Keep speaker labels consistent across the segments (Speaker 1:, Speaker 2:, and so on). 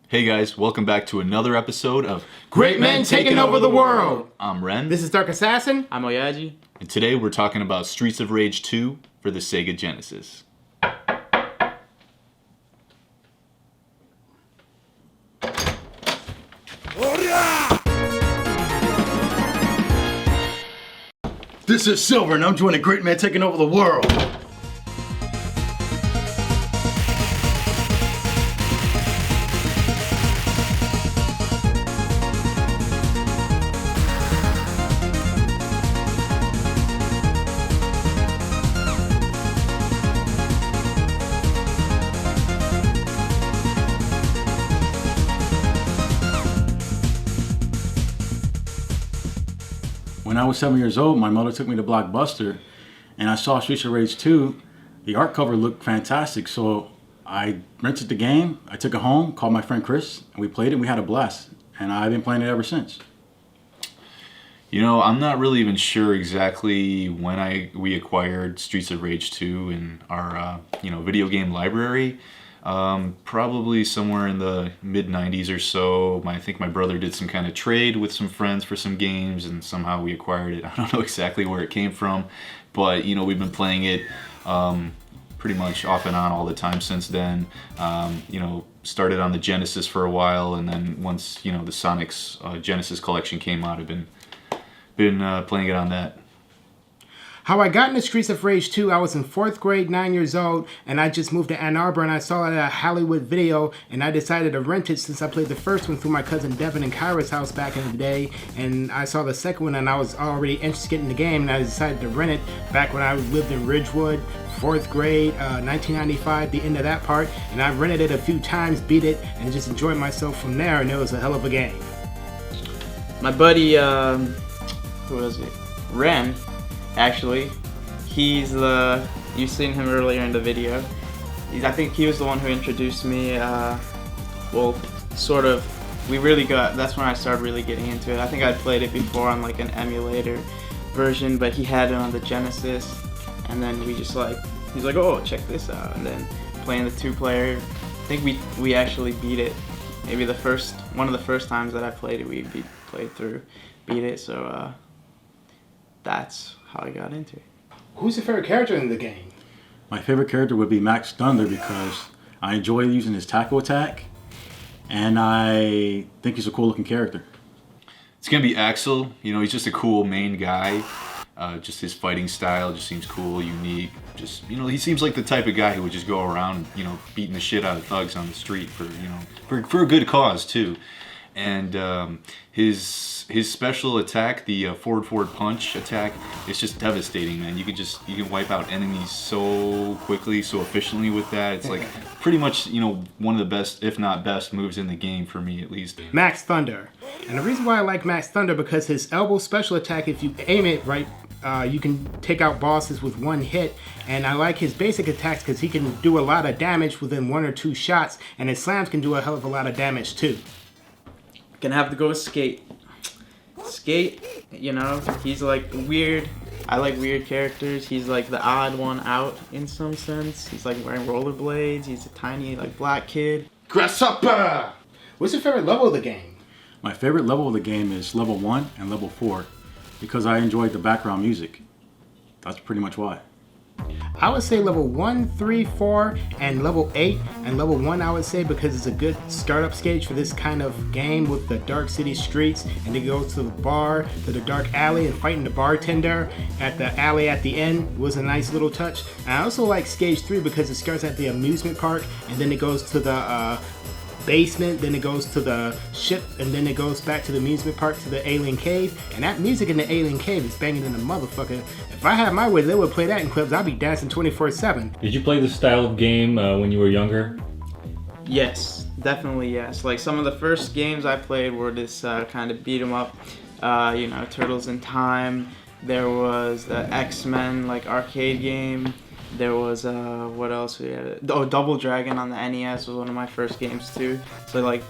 Speaker 1: Hey guys, welcome back to another episode of
Speaker 2: Great Men Taking Over the World.
Speaker 1: I'm Ren.
Speaker 2: This is Dark Assassin.
Speaker 3: I'm Oyaji.
Speaker 1: And today we're talking about Streets of Rage 2 for the Sega Genesis.
Speaker 4: This is Silver, and I'm joining Great Men Taking Over the World. When I was 7 years old, my mother took me to Blockbuster, and I saw Streets of Rage 2. The art cover looked fantastic, so I rented the game. I took it home, called my friend Chris, and we played it, and we had a blast. And I've been playing it ever since.
Speaker 1: You know, I'm not really even sure exactly when we acquired Streets of Rage 2 in our video game library. Probably somewhere in the mid-90s or so. I think my brother did some kind of trade with some friends for some games, and somehow we acquired it. I don't know exactly where it came from, but we've been playing it pretty much off and on all the time since then. Started on the Genesis for a while, and then once the Sonic's Genesis collection came out, I've been playing it on that.
Speaker 2: How I got into Streets of Rage 2, I was in 4th grade, 9 years old, and I just moved to Ann Arbor, and I saw it at a Hollywood Video, and I decided to rent it since I played the first one through my cousin Devin and Kyra's house back in the day, and I saw the second one, and I was already interested in the game, and I decided to rent it back when I lived in Ridgewood, 4th grade, 1995, the end of that part, and I rented it a few times, beat it, and just enjoyed myself from there, and it was a hell of a game.
Speaker 3: My buddy, who was it? Ren, actually. You've seen him earlier in the video. I think he was the one who introduced me, that's when I started really getting into it. I think I'd played it before on like an emulator version, but he had it on the Genesis, and then he's like, oh, check this out, and then playing the 2-player, I think we actually beat it. Maybe one of the first times that I played it, beat it, so that's how I got into it.
Speaker 2: Who's your favorite character in the game?
Speaker 4: My favorite character would be Max Thunder because I enjoy using his tackle attack, and I think he's a cool looking character.
Speaker 1: It's gonna be Axel. He's just a cool main guy. Just his fighting style just seems cool, unique. Just he seems like the type of guy who would just go around, beating the shit out of thugs on the street for a good cause too. And his special attack, the forward punch attack, it's just devastating, man. You can wipe out enemies so quickly, so efficiently with that. It's like pretty much one of the best, if not best, moves in the game for me at least.
Speaker 2: Max Thunder. And the reason why I like Max Thunder because his elbow special attack, if you aim it right, you can take out bosses with one hit, and I like his basic attacks because he can do a lot of damage within 1 or 2 shots, and his slams can do a hell of a lot of damage too.
Speaker 3: Gonna have to go with Skate. Skate, he's like weird. I like weird characters. He's like the odd one out in some sense. He's like wearing rollerblades. He's a tiny black kid.
Speaker 2: Grasshopper! What's your favorite level of the game?
Speaker 4: My favorite level of the game is level 1 and level 4 because I enjoyed the background music. That's pretty much why.
Speaker 2: I would say level 1, 3, 4, and level 8. And level 1 I would say because it's a good startup stage for this kind of game with the dark city streets, and to go to the bar, to the dark alley, and fighting the bartender at the alley at the end was a nice little touch. And I also like stage 3 because it starts at the amusement park, and then it goes to the basement, then it goes to the ship, and then it goes back to the amusement park to the alien cave, and that music in the alien cave is banging in the motherfucker. If I had my way, they would play that in clubs. I'd be dancing 24/7.
Speaker 5: Did you play this style of game when you were younger?
Speaker 3: Yes, definitely yes. Like some of the first games I played were this kind of beat 'em up, Turtles in Time. There was the X-Men arcade game. There was what else we had? Oh, Double Dragon on the NES was one of my first games too. So it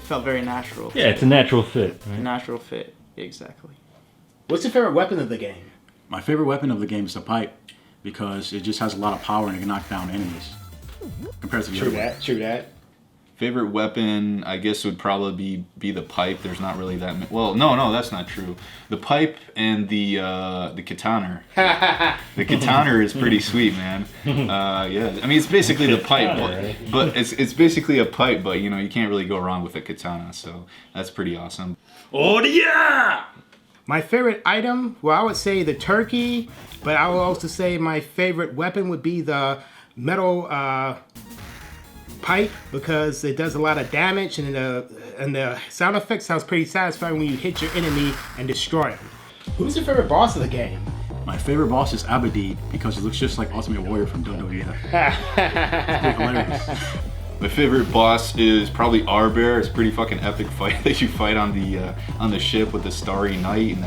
Speaker 3: felt very natural.
Speaker 5: Yeah, it's a natural fit. Right?
Speaker 3: Natural fit, exactly.
Speaker 2: What's your favorite weapon of the game?
Speaker 4: My favorite weapon of the game is the pipe because it just has a lot of power and it can knock down enemies compared to the other one.
Speaker 2: True that.
Speaker 1: Favorite weapon, I guess, would probably be the pipe. There's not really that many. Well, no, that's not true. The pipe and the katana. The katana is pretty sweet, man. Yeah, I mean it's basically the pipe, but it's basically a pipe, but you can't really go wrong with a katana. So that's pretty awesome.
Speaker 5: Oh yeah!
Speaker 2: My favorite item, well, I would say the turkey, but I would also say my favorite weapon would be the metal pipe because it does a lot of damage and the sound effect sounds pretty satisfying when you hit your enemy and destroy him. Who's your favorite boss of the game?
Speaker 4: My favorite boss is Abadid because he looks just like Ultimate Warrior from WWF. It's hilarious.
Speaker 1: My favorite boss is probably Arbear. It's a pretty fucking epic fight that you fight on the ship with the Starry Night and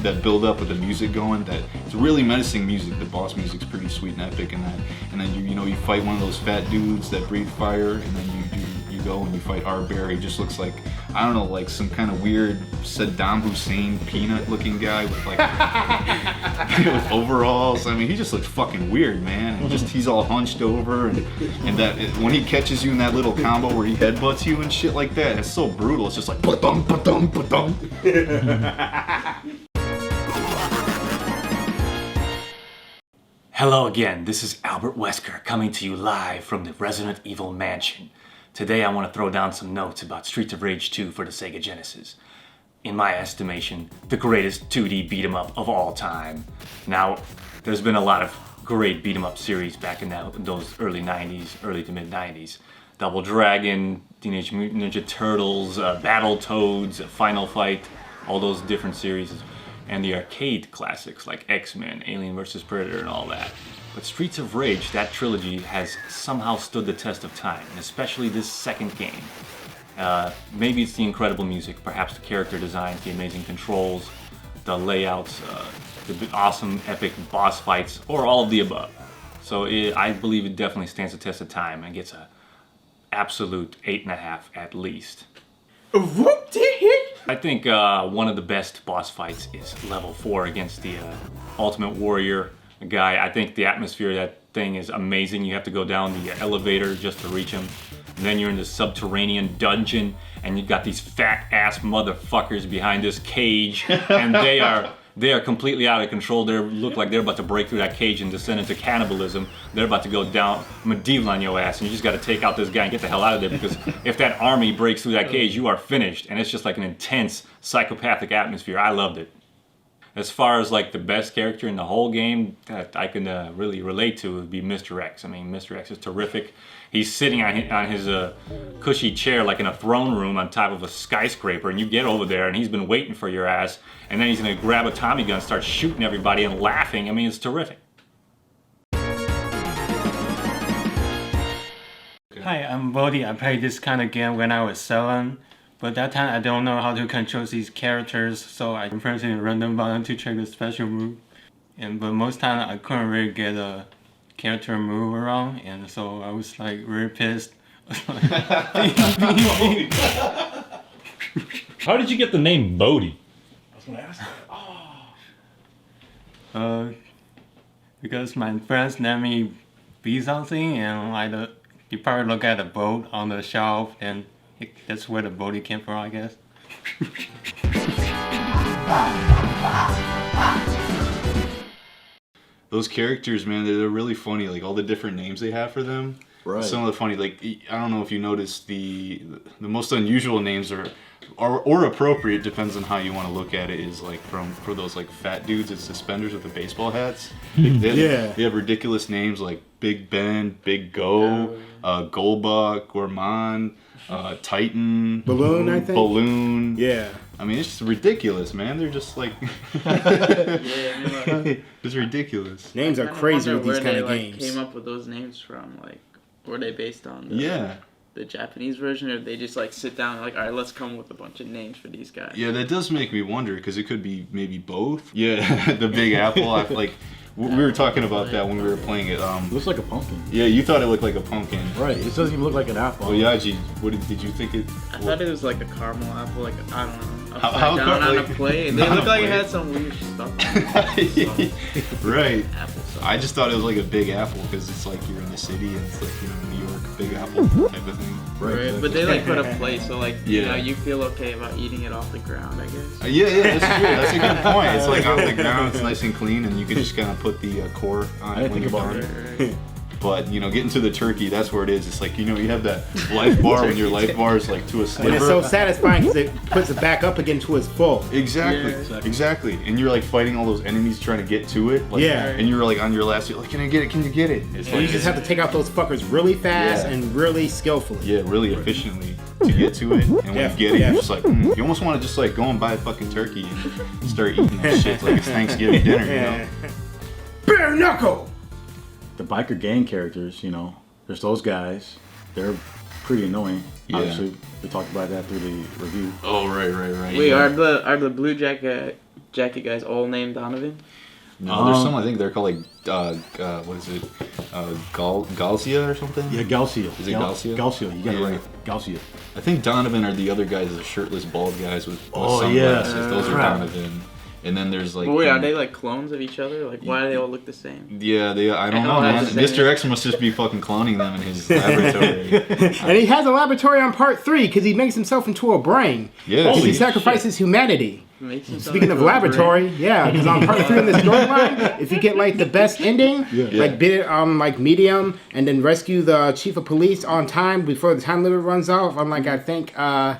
Speaker 1: that build up with the music going. That it's really menacing music. The boss music's pretty sweet and epic, and then you fight one of those fat dudes that breathe fire, and then you go and you fight Arbear. He just looks like, I don't know, like some kind of weird Saddam Hussein peanut looking guy with like with overalls. I mean, he just looks fucking weird, man. And he's all hunched over, and when he catches you in that little combo where he headbutts you and shit like that, it's so brutal. It's just like ba-dum, ba-dum, ba-dum.
Speaker 6: Hello again, this is Albert Wesker coming to you live from the Resident Evil Mansion. Today I want to throw down some notes about Streets of Rage 2 for the Sega Genesis. In my estimation, the greatest 2D beat-em up of all time. Now, there's been a lot of great beat-em up series back in those early 90s, early to mid 90s. Double Dragon, Teenage Mutant Ninja Turtles, Battletoads, Final Fight, all those different series. And the arcade classics like X-Men, Alien vs. Predator, and all that. But Streets of Rage, that trilogy, has somehow stood the test of time, and especially this second game. Maybe it's the incredible music, perhaps the character designs, the amazing controls, the layouts, the awesome epic boss fights, or all of the above. So I believe it definitely stands the test of time and gets a absolute 8.5 at least. I think one of the best boss fights is level 4 against the Ultimate Warrior guy. I think the atmosphere of that thing is amazing. You have to go down the elevator just to reach him. And then you're in this subterranean dungeon and you've got these fat ass motherfuckers behind this cage and they are completely out of control. They look like they're about to break through that cage and descend into cannibalism. They're about to go down medieval on your ass, and you just got to take out this guy and get the hell out of there, because if that army breaks through that cage, you are finished. And it's just like an intense psychopathic atmosphere. I loved it. As far as like the best character in the whole game that I can really relate to would be Mr. X. I mean, Mr. X is terrific. He's sitting on his cushy chair like in a throne room on top of a skyscraper, and you get over there and he's been waiting for your ass, and then he's gonna grab a Tommy gun, start shooting everybody and laughing. I mean, it's terrific.
Speaker 7: Hi, I'm Bodhi. I played this kind of game when I was 7, but that time I don't know how to control these characters, so I pressed a random button to check the special move. But most time I couldn't really get a character move around, and so I was like really pissed.
Speaker 5: How did you get the name Bodhi?
Speaker 4: I was gonna ask.
Speaker 7: Because my friends named me B something, and you probably look at a boat on the shelf, and that's where the Bodhi came from, I guess.
Speaker 1: Those characters, man, they're really funny. Like all the different names they have for them.
Speaker 4: Right.
Speaker 1: Some of the funny, like I don't know if you noticed the most unusual names are or appropriate, depends on how you want to look at it. Is like for those like fat dudes, it's suspenders with the baseball hats. They have ridiculous names like Big Ben, Big Go, Golbuck, Gourmand, Titan,
Speaker 2: Balloon, I think.
Speaker 1: Balloon.
Speaker 2: Yeah.
Speaker 1: I mean, it's just ridiculous, man. They're just like, it's ridiculous.
Speaker 2: Names are
Speaker 3: I
Speaker 2: crazy
Speaker 3: wonder
Speaker 2: with these
Speaker 3: where
Speaker 2: kind of
Speaker 3: they,
Speaker 2: games.
Speaker 3: Came up with those names from? Like, were they based on the Japanese version, or did they just like sit down and like, all right, let's come up with a bunch of names for these guys?
Speaker 1: Yeah, that does make me wonder, because it could be maybe both. Yeah, the Big Apple. We were talking about that when we were playing it.
Speaker 4: It looks like a pumpkin.
Speaker 1: Yeah, you thought it looked like a pumpkin.
Speaker 4: Right. It doesn't even look like an apple.
Speaker 1: Well, Yaji, what did you think it?
Speaker 3: I thought it was like a caramel apple, like I don't know,
Speaker 1: How
Speaker 3: upside down on a
Speaker 1: like-
Speaker 3: plate. They
Speaker 1: on
Speaker 3: looked
Speaker 1: a
Speaker 3: like it
Speaker 1: plate.
Speaker 3: had some weird stuff on it.
Speaker 1: Right.
Speaker 3: Apple sauce.
Speaker 1: I just thought it was like a Big Apple because it's like you're in the city and it's like, you know, New York, Big Apple type of thing.
Speaker 3: Right, but they like put a plate, so like you
Speaker 1: Yeah.
Speaker 3: know you feel okay about eating it off the ground, I guess.
Speaker 1: Yeah, that's true. That's a good point. It's like on the ground, it's nice and clean, and you can just kind of put the core on
Speaker 4: I
Speaker 1: it
Speaker 4: didn't
Speaker 1: when
Speaker 4: think
Speaker 1: you're
Speaker 4: about
Speaker 1: done.
Speaker 4: it.
Speaker 1: But you know, getting to the turkey, that's where it is. It's like, you know, you have that life bar when your life bar is like to a
Speaker 2: And it's so
Speaker 1: sliver.
Speaker 2: satisfying because it puts it back up again to its full.
Speaker 1: Exactly,
Speaker 3: Yeah.
Speaker 1: exactly. And you're like fighting all those enemies trying to get to it. Like,
Speaker 2: Yeah.
Speaker 1: And you're like on your last, you're like, can I get it? Can you get it? It's
Speaker 2: And
Speaker 1: like,
Speaker 2: you just have to take out those fuckers really fast
Speaker 1: Yeah.
Speaker 2: and really skillfully.
Speaker 1: yeah, really efficiently to get to it. And when
Speaker 2: Yeah,
Speaker 1: you get it,
Speaker 2: yeah.
Speaker 1: you're just like, you almost want to just like go and buy a fucking turkey and start eating that shit like it's Thanksgiving dinner, you know?
Speaker 2: Bare knuckle!
Speaker 4: The biker gang characters, you know, there's those guys. They're pretty annoying.
Speaker 1: Yeah.
Speaker 4: Obviously, we talked about that through the review.
Speaker 1: Oh, right.
Speaker 3: Wait,
Speaker 1: yeah.
Speaker 3: are the blue jacket guys all named Donovan?
Speaker 1: No, there's some, I think they're called like, what is it? Galcia or something?
Speaker 4: Yeah, Galcio.
Speaker 1: Is it Galcio?
Speaker 4: Galcio, you got it
Speaker 1: Yeah.
Speaker 4: right. Galcio.
Speaker 1: I think Donovan are the other guys, the shirtless bald guys with
Speaker 4: Oh,
Speaker 1: sunglasses.
Speaker 4: yeah.
Speaker 1: Those are
Speaker 4: Crap.
Speaker 1: Donovan. And then there's like.
Speaker 3: But wait, are they like clones of each other? Like, why do they all look the same?
Speaker 1: Yeah, I don't
Speaker 3: I
Speaker 1: know,
Speaker 3: know,
Speaker 1: man.
Speaker 3: that's the same.
Speaker 1: Mr. X must just be fucking cloning them in his laboratory.
Speaker 2: And he has a laboratory on part 3 because he makes himself into a brain.
Speaker 1: Yeah.
Speaker 2: Because he
Speaker 1: Holy
Speaker 2: sacrifices humanity.
Speaker 3: Makes him sound
Speaker 2: Speaking
Speaker 3: like
Speaker 2: of
Speaker 3: a
Speaker 2: laboratory, yeah, because on part 3 in the storyline, if you get like the best ending, like beat it on like medium, and then rescue the chief of police on time before the time limit runs off, on like I think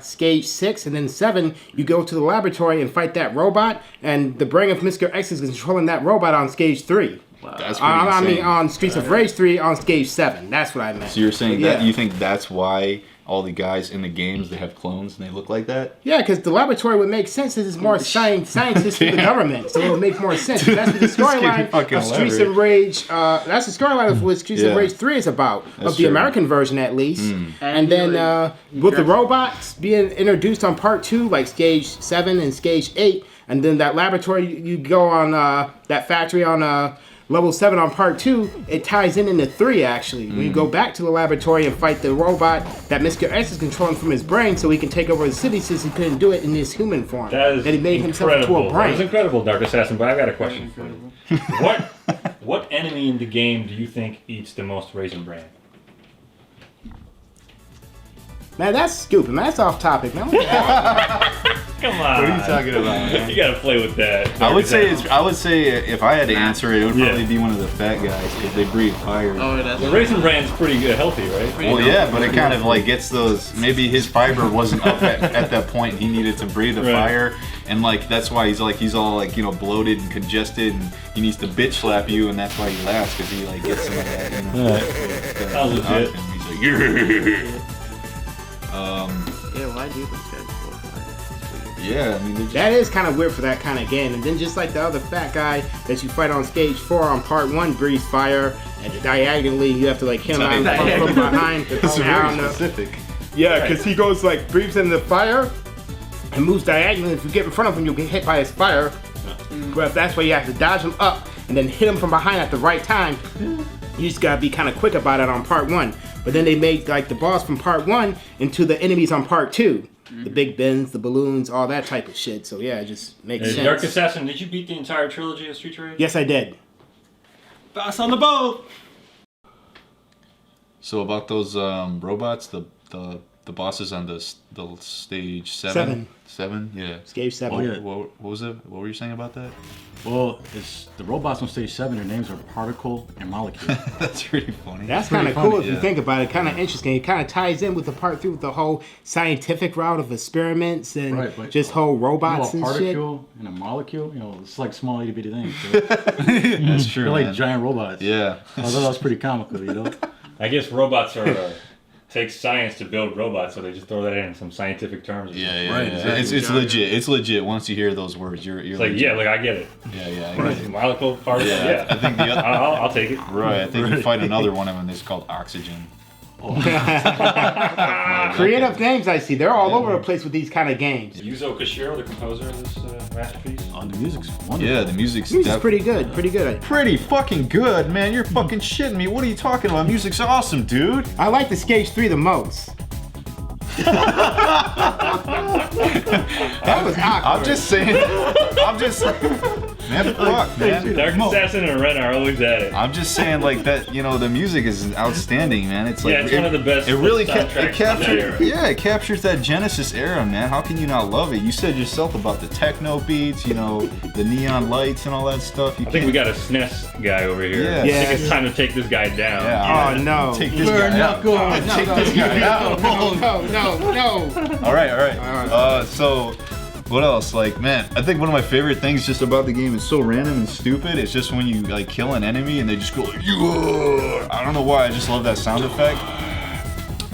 Speaker 2: stage 6 and then 7, you go to the laboratory and fight that robot, and the brain of Mr. X is controlling that robot on stage 3.
Speaker 1: That's pretty
Speaker 2: I mean
Speaker 1: insane.
Speaker 2: on Streets of Rage 3 on stage 7. That's what I meant.
Speaker 1: So you're saying
Speaker 2: Yeah.
Speaker 1: that you think that's why all the guys in the games, they have clones and they look like that?
Speaker 2: Yeah, because the laboratory would make sense. This is more scientists than the government, so it would make more sense. That's what the storyline
Speaker 1: fucking
Speaker 2: of Streets of
Speaker 1: elaborate.
Speaker 2: Rage. That's the storyline of what Streets
Speaker 1: Yeah.
Speaker 2: of Rage 3 is about,
Speaker 1: That's
Speaker 2: of the
Speaker 1: true.
Speaker 2: American version at least. And
Speaker 3: he,
Speaker 2: then
Speaker 3: like,
Speaker 2: with the robots being introduced on part 2, like stage 7 and stage 8, and then that laboratory you go on that factory on. Level 7 on part 2, it ties in into 3 actually. When you go back to the laboratory and fight the robot that Mr. X is controlling from his brain so he can take over the city since he couldn't do it in his human form.
Speaker 5: That is
Speaker 2: he made himself
Speaker 5: incredible.
Speaker 2: into a
Speaker 5: That is
Speaker 2: brain.
Speaker 5: incredible, Dark Assassin. But I've got a question for you. What enemy in the game do you think eats the most Raisin Bran?
Speaker 2: Man, that's stupid, man. That's off topic, man. What the hell?
Speaker 5: Come on.
Speaker 1: What are you talking about, man?
Speaker 5: You gotta play with that.
Speaker 1: I would say
Speaker 5: Dark
Speaker 1: I would say if I had to answer it, it would probably
Speaker 5: Yeah.
Speaker 1: be one of the fat guys if they breathe fire.
Speaker 3: Oh, that's
Speaker 5: The Raisin Bran's pretty good, healthy, right?
Speaker 1: Well, yeah, but it kind of like gets those. Maybe his fiber wasn't up at that point. And he needed to breathe the
Speaker 5: Right.
Speaker 1: fire, and like that's why he's all like, you know, bloated and congested, and he needs to bitch slap you, and that's why he laughs because he like gets some of that. You know,
Speaker 5: Sounds legit.
Speaker 1: and he's like, yeah.
Speaker 3: Yeah, why do those guys blow fire?
Speaker 1: Yeah, I mean, they're just,
Speaker 2: That is kind of weird for that kind of game. And then just like the other fat guy that you fight on stage 4 on part 1 breathes fire, and diagonally you have to like hit him out from behind.
Speaker 1: it's
Speaker 2: I
Speaker 1: very
Speaker 2: don't know.
Speaker 1: specific.
Speaker 2: Yeah, because he goes like breathes into the fire and moves diagonally. If you get in front of him, you'll get hit by his fire. But that's why you have to dodge him up and then hit him from behind at the right time. You just gotta be kind of quick about it on part 1. But then they made like the boss from part 1 into the enemies on part 2. The big bends, the balloons, all that type of shit. So yeah, it just makes
Speaker 5: Dark
Speaker 2: sense.
Speaker 5: Assassin, did you beat the entire trilogy of Street Rage?
Speaker 2: Yes, I did.
Speaker 5: Boss on the boat!
Speaker 1: So about those robots, the bosses on the stage 7.
Speaker 2: 7.
Speaker 1: 7, yeah.
Speaker 2: Stage 7.
Speaker 4: Oh, yeah.
Speaker 1: What was it? What were you saying about that?
Speaker 4: Well, it's the robots on stage 7. Their names are Particle and Molecule.
Speaker 1: That's really funny.
Speaker 2: That's kind of
Speaker 4: pretty
Speaker 2: cool
Speaker 4: funny,
Speaker 2: if you think about it. Kind of interesting. It kind of ties in with the part 3 with the whole scientific route of experiments and
Speaker 4: Right, but
Speaker 2: just whole
Speaker 4: You know,
Speaker 2: robots
Speaker 4: a
Speaker 2: and shit.
Speaker 4: particle and a molecule. You know, it's like small itty bitty things. So
Speaker 1: That's true,
Speaker 4: they're like
Speaker 1: man.
Speaker 4: giant robots.
Speaker 1: Yeah.
Speaker 4: I thought that was pretty comical. You know.
Speaker 5: I guess robots are takes science to build robots, so they just throw that in some scientific terms.
Speaker 1: Yeah,
Speaker 4: Right,
Speaker 1: yeah.
Speaker 4: exactly.
Speaker 1: It's legit. It's legit. Once you hear those words, you're
Speaker 5: It's like,
Speaker 1: legit.
Speaker 5: yeah, like I get it.
Speaker 1: Yeah, I get it.
Speaker 5: Molecule particle,
Speaker 1: Yeah, I
Speaker 5: yeah.
Speaker 1: think the other,
Speaker 5: I'll take it.
Speaker 1: right. I think you fight another one of them. It's called Oxygen.
Speaker 2: Creative names I see. They're all over the place with these kind of games.
Speaker 5: Yuzo Koshiro, the composer of this masterpiece.
Speaker 4: The music's wonderful.
Speaker 1: Yeah, the music's
Speaker 2: Music's pretty good. Pretty good.
Speaker 1: pretty fucking good, man. You're fucking shitting me. What are you talking about? Music's awesome, dude.
Speaker 2: I like the Stage 3 the most. That was awkward.
Speaker 1: I'm just saying. Man, fuck, man.
Speaker 5: Dark Assassin and Ren are always at it.
Speaker 1: I'm just saying, like that. You know, the music is outstanding, man. It's like
Speaker 5: Yeah, it's one of the best
Speaker 1: It really
Speaker 5: soundtracks
Speaker 1: it
Speaker 5: from that era.
Speaker 1: captures. Yeah, it captures that Genesis era, man. How can you not love it? You said yourself about the techno beats, you know, the neon lights and all that stuff.
Speaker 5: I think we got a SNES guy over here.
Speaker 1: Yeah.
Speaker 5: I think it's time to take this guy down.
Speaker 1: Yeah.
Speaker 2: Oh no!
Speaker 1: Take this guy out. Take this guy out.
Speaker 2: No!
Speaker 1: All right. So, what else? Like, man, I think one of my favorite things just about the game is so random and stupid. It's just when you like kill an enemy and they just go like, "Yeah!" I don't know why. I just love that sound effect.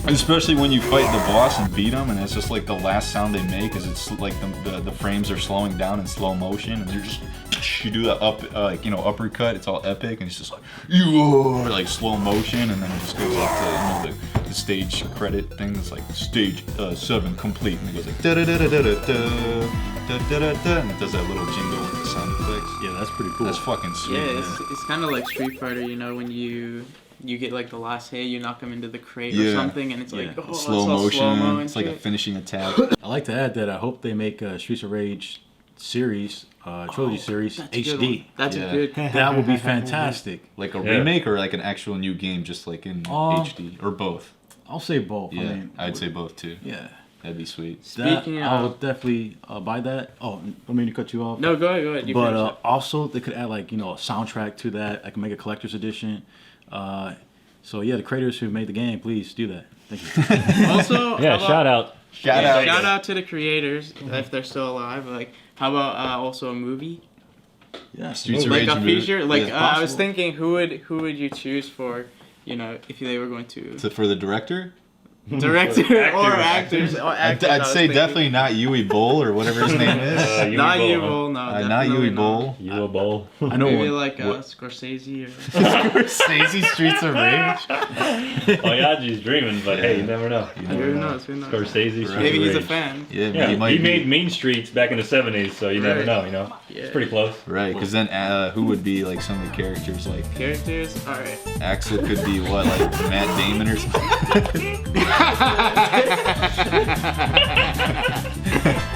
Speaker 1: Especially when you fight the boss and beat him, and it's just like the last sound they make is it's like the frames are slowing down in slow motion, and they're just you do that uppercut. It's all epic, and it's just like like slow motion, and then it just goes up to the stage credit thing. It's like stage 7 complete, and it goes like da da da da da da da da da da, and it does that little jingle with the sound effects.
Speaker 4: Yeah, that's pretty cool.
Speaker 1: That's fucking sweet.
Speaker 3: Yeah,
Speaker 1: man.
Speaker 3: it's kind of like Street Fighter, you know, when you get like the last hit, you knock him into the crate
Speaker 1: Yeah.
Speaker 3: or something, and it's like
Speaker 4: Yeah.
Speaker 3: oh,
Speaker 1: Slow
Speaker 3: it's all
Speaker 1: motion.
Speaker 3: slow-mo and
Speaker 1: It's like a
Speaker 3: shit.
Speaker 1: finishing attack.
Speaker 4: I like to add that I hope they make a Streets of Rage series, trilogy series,
Speaker 3: That's a good
Speaker 4: HD.
Speaker 3: one. That's
Speaker 1: Yeah.
Speaker 3: a good.
Speaker 4: That would be fantastic.
Speaker 1: Like a
Speaker 5: Yeah.
Speaker 1: remake or like an actual new game, just like in HD or both.
Speaker 4: I'll say both.
Speaker 1: Yeah,
Speaker 4: I mean,
Speaker 1: I'd say both too.
Speaker 4: Yeah.
Speaker 1: That'd be sweet.
Speaker 3: Speaking
Speaker 4: I
Speaker 3: of-
Speaker 4: would definitely buy that. Oh, I mean to cut you off.
Speaker 3: No, go ahead. You
Speaker 4: But
Speaker 3: finish it.
Speaker 4: also they could add like a soundtrack to that. I can make a collector's edition. So yeah, the creators who made the game, please do that. Thank you.
Speaker 3: Also,
Speaker 5: Yeah,
Speaker 3: how about-
Speaker 5: shout out.
Speaker 1: Shout out.
Speaker 3: Shout out to the creators if they're still alive. Like, how about also a movie,
Speaker 4: Yeah.
Speaker 1: Streets of
Speaker 3: like
Speaker 1: Rage
Speaker 3: a
Speaker 1: movie.
Speaker 3: feature? Like,
Speaker 1: Yeah.
Speaker 3: I was thinking, who would you choose for, if they were going to
Speaker 1: For the director?
Speaker 3: director or
Speaker 5: Actors.
Speaker 3: actors?
Speaker 1: I'd say definitely not Yui Bowl or whatever his name is.
Speaker 3: Not you,
Speaker 5: Bowl,
Speaker 3: Bull. No,
Speaker 1: Not
Speaker 3: definitely
Speaker 1: Yui
Speaker 3: not.
Speaker 1: Bowl.
Speaker 5: You a bowl.
Speaker 4: I know
Speaker 3: Maybe
Speaker 4: one.
Speaker 3: like Scorsese or.
Speaker 1: Stacey Streets of Rage.
Speaker 5: Oyaji's dreaming, but hey, you never know.
Speaker 3: Who knows? Who knows?
Speaker 5: Scorsese.
Speaker 1: Right.
Speaker 3: Maybe he's a
Speaker 5: Rage.
Speaker 3: fan.
Speaker 1: Yeah,
Speaker 5: Yeah,
Speaker 1: he might
Speaker 5: he
Speaker 1: be.
Speaker 5: made Mean Streets back in the 70s, so you never
Speaker 3: Right.
Speaker 5: know,
Speaker 3: Yeah.
Speaker 5: It's pretty close.
Speaker 1: Right, because then who would be like some of the characters? Like
Speaker 3: Characters. All right.
Speaker 1: Axel could be what, like Matt Damon or something?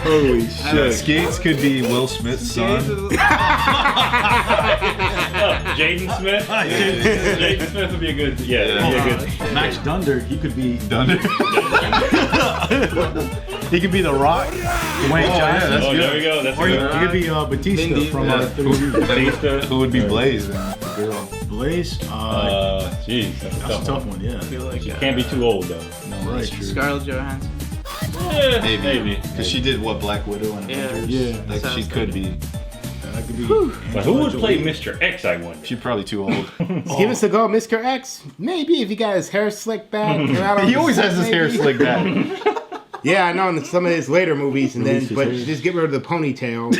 Speaker 2: Holy shit!
Speaker 1: Skates could be Will Smith's son.
Speaker 5: Oh, Jaden Smith? Jaden Smith would be a good, that'd be a good.
Speaker 4: Max Dunder, he could be
Speaker 1: Dunder.
Speaker 4: he could be The Rock, Dwayne Johnson.
Speaker 1: that's
Speaker 5: Oh,
Speaker 1: good.
Speaker 5: there we go. That's
Speaker 4: Or he
Speaker 5: good.
Speaker 4: could be Batista
Speaker 3: Vin
Speaker 4: from
Speaker 3: Diesel.
Speaker 4: 30
Speaker 5: Batista.
Speaker 1: Who would be Blaze? Man? The girl.
Speaker 4: Blaze.
Speaker 5: Jeez, that's
Speaker 4: That's a tough one, yeah.
Speaker 3: I feel like
Speaker 5: Can't be too old though.
Speaker 1: No, that's true.
Speaker 3: Scarlett Johansson.
Speaker 1: Maybe. Because she did what, Black Widow and
Speaker 3: Yeah.
Speaker 1: Avengers?
Speaker 4: Yeah.
Speaker 1: Like she could be.
Speaker 4: That could be.
Speaker 5: But who would play Mr. X? I wonder.
Speaker 1: She's probably too old.
Speaker 2: Give us a go, Mr. X. Maybe if he got his hair slicked back.
Speaker 1: He always has his hair slicked back.
Speaker 2: Yeah, I know in some of his later movies, and then
Speaker 4: Release his
Speaker 2: but
Speaker 4: hair.
Speaker 2: just get rid of the ponytail.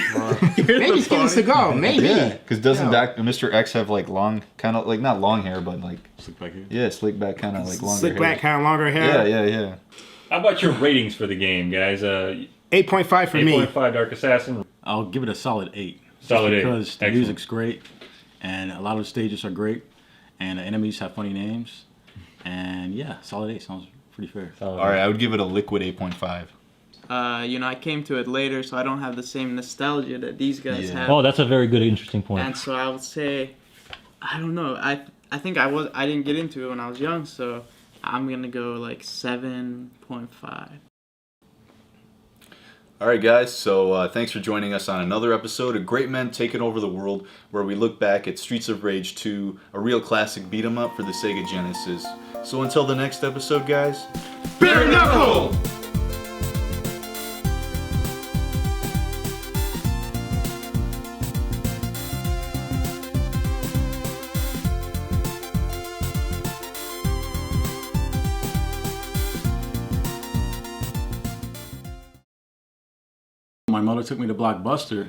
Speaker 2: Maybe just give us a go. Maybe.
Speaker 1: Yeah, because doesn't
Speaker 2: Yeah.
Speaker 1: Mr. X have like long, kind of like not long hair, but like
Speaker 4: Slick back here.
Speaker 1: yeah, slick back, kind of like longer
Speaker 2: Slick
Speaker 1: hair.
Speaker 2: back, kind of longer hair.
Speaker 1: Yeah.
Speaker 5: How about your ratings for the game, guys?
Speaker 2: 8.5 for me.
Speaker 5: 8.5 Dark Assassin.
Speaker 4: I'll give it a solid 8.
Speaker 5: Solid 8.
Speaker 4: Because the
Speaker 5: Excellent.
Speaker 4: music's great, and a lot of the stages are great, and the enemies have funny names, and yeah, solid 8 sounds pretty fair.
Speaker 1: All right, I would give it a liquid 8.5.
Speaker 3: I came to it later, so I don't have the same nostalgia that these guys
Speaker 1: Yeah.
Speaker 3: have.
Speaker 5: Oh, that's a very good, interesting point.
Speaker 3: And so I would say, I don't know. I think I didn't get into it when I was young, so I'm gonna go like 7.5.
Speaker 1: All right, guys. So thanks for joining us on another episode of Great Men Taking Over the World, where we look back at Streets of Rage 2, a real classic beat 'em up for the Sega Genesis. So until the next episode, guys.
Speaker 2: Bare knuckle!
Speaker 4: My mother took me to Blockbuster.